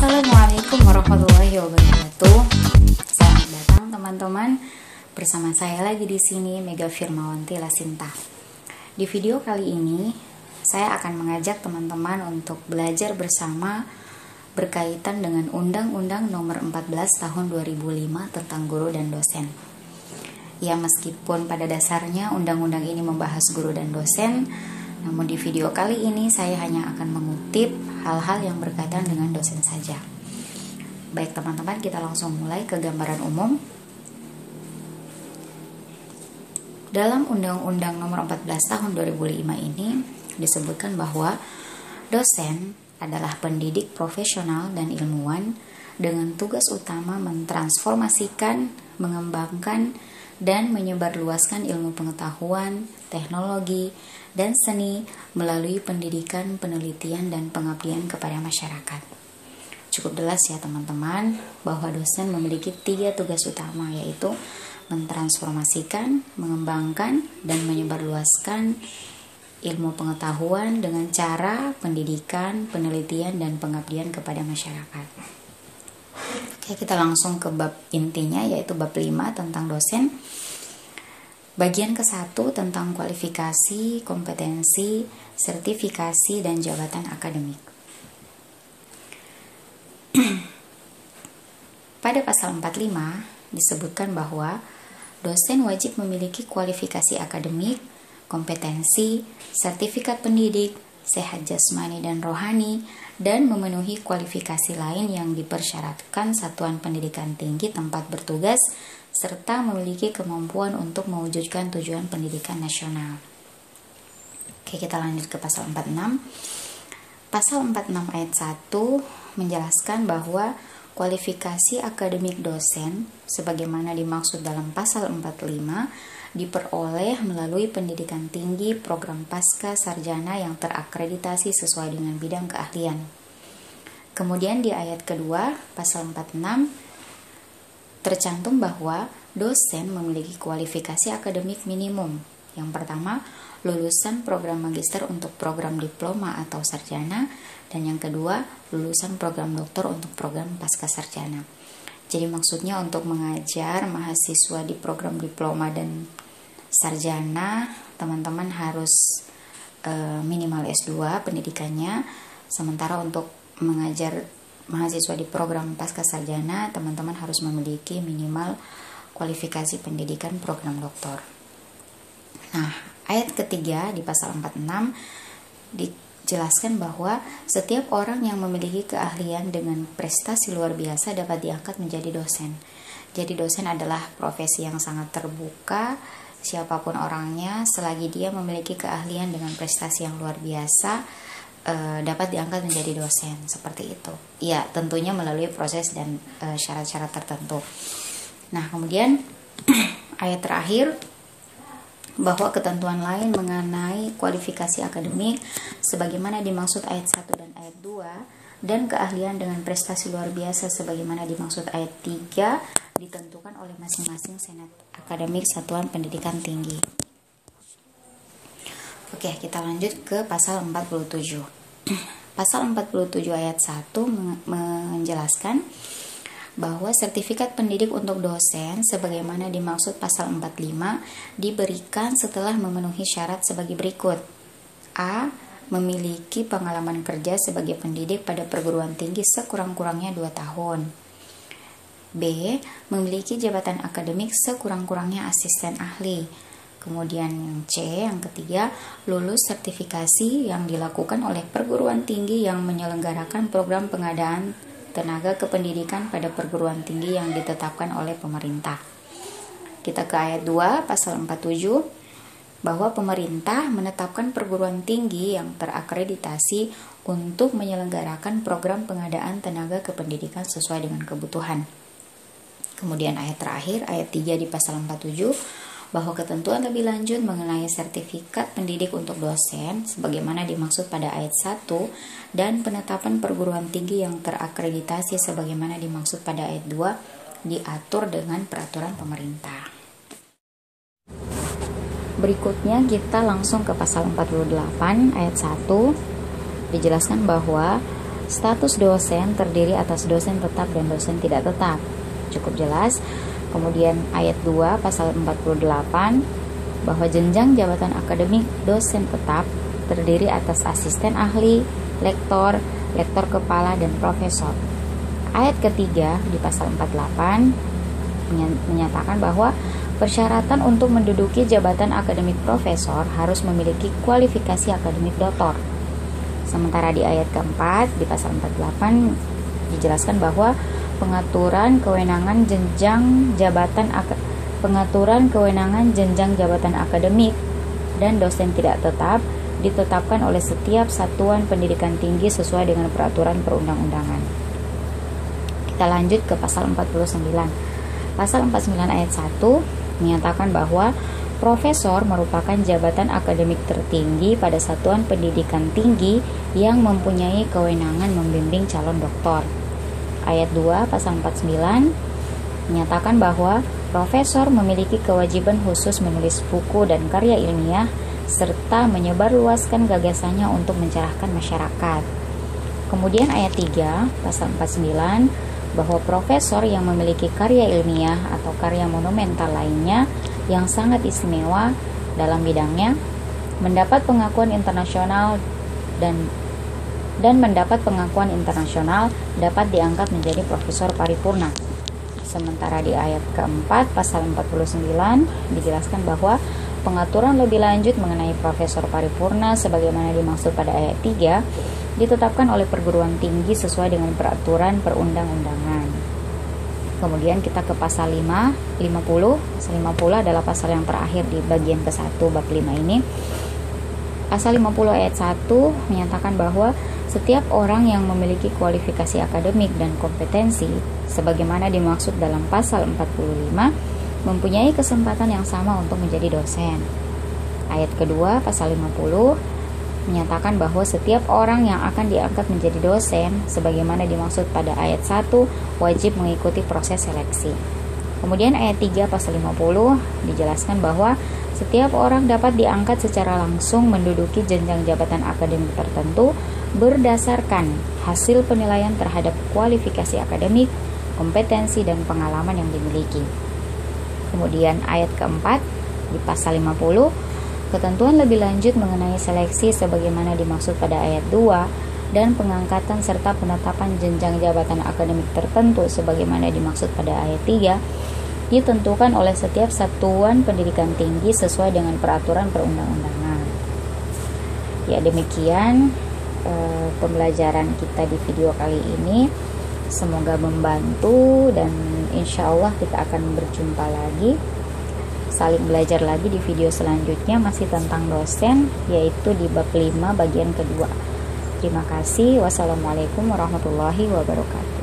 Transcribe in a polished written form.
Assalamualaikum warahmatullahi wabarakatuh. Selamat datang teman-teman. Bersama saya lagi di sini Mega Firmawanti Lasinta. Di video kali ini saya akan mengajak teman-teman untuk belajar bersama berkaitan dengan Undang-Undang Nomor 14 Tahun 2005 tentang guru dan dosen. Ya, meskipun pada dasarnya undang-undang ini membahas guru dan dosen, namun di video kali ini saya hanya akan mengutip hal-hal yang berkaitan dengan dosen saja. Baik teman-teman, kita langsung mulai ke gambaran umum. Dalam Undang-Undang Nomor 14 Tahun 2005 ini disebutkan bahwa dosen adalah pendidik profesional dan ilmuwan dengan tugas utama mentransformasikan, mengembangkan, dan menyebarluaskan ilmu pengetahuan, teknologi, dan seni melalui pendidikan, penelitian, dan pengabdian kepada masyarakat. Cukup jelas ya teman-teman bahwa dosen memiliki 3 tugas utama, yaitu mentransformasikan, mengembangkan, dan menyebarluaskan ilmu pengetahuan dengan cara pendidikan, penelitian, dan pengabdian kepada masyarakat. Oke, kita langsung ke bab intinya, yaitu bab 5 tentang dosen. Bagian ke-1 tentang kualifikasi, kompetensi, sertifikasi, dan jabatan akademik. Pada pasal 45 disebutkan bahwa dosen wajib memiliki kualifikasi akademik, kompetensi, sertifikat pendidik, sehat jasmani dan rohani, dan memenuhi kualifikasi lain yang dipersyaratkan satuan pendidikan tinggi tempat bertugas, serta memiliki kemampuan untuk mewujudkan tujuan pendidikan nasional. Oke, kita lanjut ke pasal 46. Pasal 46 ayat 1 menjelaskan bahwa kualifikasi akademik dosen, sebagaimana dimaksud dalam pasal 45, diperoleh melalui pendidikan tinggi program pasca sarjana yang terakreditasi sesuai dengan bidang keahlian. Kemudian di ayat kedua, pasal 46, tercantum bahwa dosen memiliki kualifikasi akademik minimum. Yang pertama, lulusan program magister untuk program diploma atau sarjana, dan yang kedua, lulusan program doktor untuk program pasca sarjana. Jadi maksudnya untuk mengajar mahasiswa di program diploma dan sarjana, teman-teman harus minimal S2 pendidikannya, sementara untuk mengajar mahasiswa di program pasca sarjana, teman-teman harus memiliki minimal kualifikasi pendidikan program doktor. Nah, ayat ketiga di pasal 46 dijelaskan bahwa setiap orang yang memiliki keahlian dengan prestasi luar biasa dapat diangkat menjadi dosen. Jadi dosen adalah profesi yang sangat terbuka, siapapun orangnya, selagi dia memiliki keahlian dengan prestasi yang luar biasa, dapat diangkat menjadi dosen, seperti itu. Ya, tentunya melalui proses dan syarat-syarat tertentu. Nah, kemudian ayat terakhir, bahwa ketentuan lain mengenai kualifikasi akademik sebagaimana dimaksud ayat 1 dan ayat 2 dan keahlian dengan prestasi luar biasa sebagaimana dimaksud ayat 3 ditentukan oleh masing-masing senat akademik satuan pendidikan tinggi. Oke, kita lanjut ke pasal 47. Pasal 47 ayat 1 menjelaskan bahwa sertifikat pendidik untuk dosen sebagaimana dimaksud pasal 45 diberikan setelah memenuhi syarat sebagai berikut. A. Memiliki pengalaman kerja sebagai pendidik pada perguruan tinggi sekurang-kurangnya 2 tahun. B. Memiliki jabatan akademik sekurang-kurangnya asisten ahli. Kemudian yang C, yang ketiga, lulus sertifikasi yang dilakukan oleh perguruan tinggi yang menyelenggarakan program pengadaan tenaga kependidikan pada perguruan tinggi yang ditetapkan oleh pemerintah. Kita ke ayat 2, pasal 47, bahwa pemerintah menetapkan perguruan tinggi yang terakreditasi untuk menyelenggarakan program pengadaan tenaga kependidikan sesuai dengan kebutuhan. Kemudian ayat terakhir, ayat 3 di pasal 47, bahwa ketentuan lebih lanjut mengenai sertifikat pendidik untuk dosen sebagaimana dimaksud pada ayat 1 dan penetapan perguruan tinggi yang terakreditasi sebagaimana dimaksud pada ayat 2 diatur dengan peraturan pemerintah. Berikutnya kita langsung ke pasal 48 ayat 1, dijelaskan bahwa Status dosen terdiri atas dosen tetap dan dosen tidak tetap. Cukup jelas. Kemudian ayat 2 pasal 48 bahwa jenjang jabatan akademik dosen tetap terdiri atas asisten ahli, lektor, lektor kepala, dan profesor. Ayat ketiga di pasal 48 menyatakan bahwa persyaratan untuk menduduki jabatan akademik profesor harus memiliki kualifikasi akademik doktor. Sementara di ayat keempat di pasal 48 dijelaskan bahwa pengaturan kewenangan jenjang jabatan akademik dan dosen tidak tetap ditetapkan oleh setiap satuan pendidikan tinggi sesuai dengan peraturan perundang-undangan. Kita lanjut ke pasal 49. Pasal 49 ayat 1 menyatakan bahwa profesor merupakan jabatan akademik tertinggi pada satuan pendidikan tinggi yang mempunyai kewenangan membimbing calon doktor. Ayat 2 pasal 49 menyatakan bahwa profesor memiliki kewajiban khusus menulis buku dan karya ilmiah serta menyebarluaskan gagasannya untuk mencerahkan masyarakat. Kemudian ayat 3 pasal 49 bahwa profesor yang memiliki karya ilmiah atau karya monumental lainnya yang sangat istimewa dalam bidangnya mendapat pengakuan internasional dan mendapat pengakuan internasional dapat diangkat menjadi profesor paripurna. Sementara di ayat keempat pasal 49 dijelaskan bahwa pengaturan lebih lanjut mengenai profesor paripurna sebagaimana dimaksud pada ayat 3 ditetapkan oleh perguruan tinggi sesuai dengan peraturan perundang-undangan. Kemudian kita ke pasal 50. Pasal 50 adalah pasal yang terakhir di bagian ke-1 bab 5 ini. Pasal 50 ayat 1 menyatakan bahwa setiap orang yang memiliki kualifikasi akademik dan kompetensi sebagaimana dimaksud dalam pasal 45 mempunyai kesempatan yang sama untuk menjadi dosen. Ayat kedua pasal 50 menyatakan bahwa setiap orang yang akan diangkat menjadi dosen sebagaimana dimaksud pada ayat 1 wajib mengikuti proses seleksi. Kemudian ayat 3 pasal 50 dijelaskan bahwa setiap orang dapat diangkat secara langsung menduduki jenjang jabatan akademik tertentu berdasarkan hasil penilaian terhadap kualifikasi akademik, kompetensi, dan pengalaman yang dimiliki. Kemudian ayat keempat di pasal 50 ketentuan lebih lanjut mengenai seleksi sebagaimana dimaksud pada ayat 2 dan pengangkatan serta penetapan jenjang jabatan akademik tertentu sebagaimana dimaksud pada ayat 3 ditentukan oleh setiap satuan pendidikan tinggi sesuai dengan peraturan perundang-undangan. Ya, demikian pembelajaran kita di video kali ini. Semoga membantu dan insya Allah kita akan berjumpa lagi, saling belajar lagi di video selanjutnya masih tentang dosen, yaitu di bab 5 bagian kedua. Terima kasih. Wassalamualaikum warahmatullahi wabarakatuh.